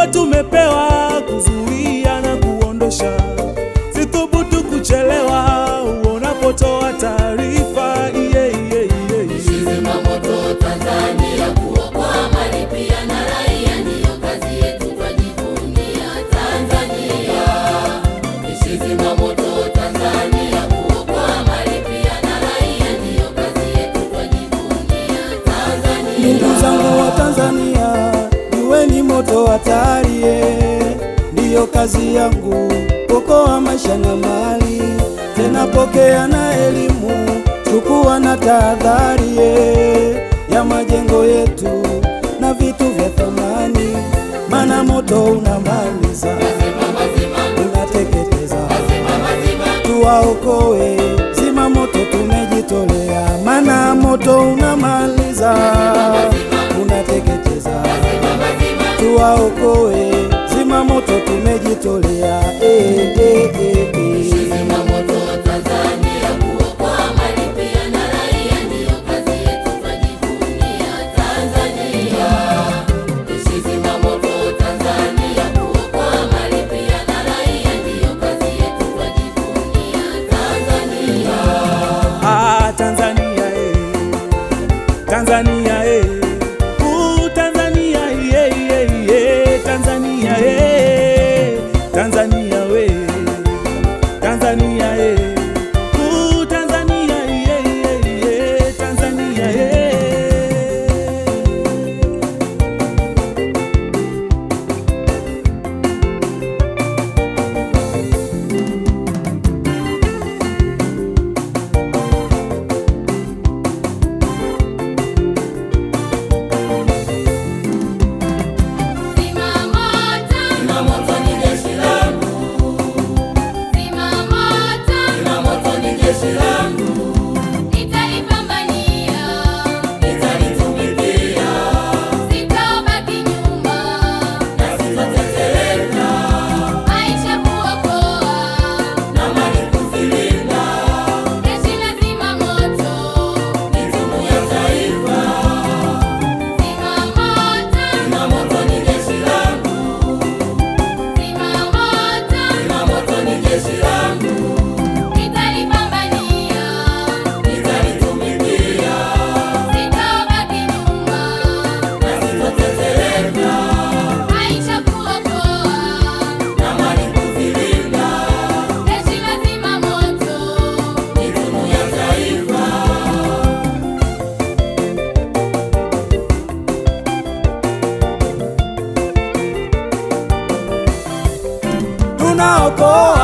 kuwa tumepewa kuzuia na kuondosha. Sithubutu kuchelewa unapotoa taarifa. Zimamoto Tanzania, kuokoa mali pia na raia, ndiyo kazi yetu, twajivunia Tanzania. Zimamoto Tanzania, kuokoa mali pia na raia, ndiyo kazi yetu, twajivunia Tanzania. Ndugu zangu wa Tanzania, jueni moto hatari, ndiyo kazi yangu, kuokoa maisha na mali. Tena pokea na elimu, chukua na tahadhari ya majengo yetu na vitu vya thamani, mana moto unamaliza, unateketeza. Tuwaokoe, zima moto tumejitolea, mana moto unamaliza, unateketeza. Tuwaokoe, zima moto tumejitolea. Zimamoto Tanzania, kuokoa mali pia na raia, ndiyo kazi yetu, twajivunia Tanzania. Zimamoto Tanzania, kuokoa mali pia na raia, ndiyo kazi yetu, twajivunia Tanzania. Tanzania, Tanzania, Tanzania, Tanzania, Tanzania, we Tanzania, Tanzania, Tanzania, Zimamoto ni jeshi langu, zimamoto ni jeshi langu, nitalipambania, nitalitumikia, sitabaki nyuma na sitatetereka, maisha kuokoa na mali kuzilinda. Jeshi la zimamoto ni tunu ya taifa. Zimamoto ni jeshi langu, zimamoto ni jeshi langu, nitalipambania, nitalitumikia, sitabaki nyuma na sitatetereka, maisha kuokoa na mali kuzilinda. Jeshi la zimamoto ni tunu ya taifa. Tunaokoa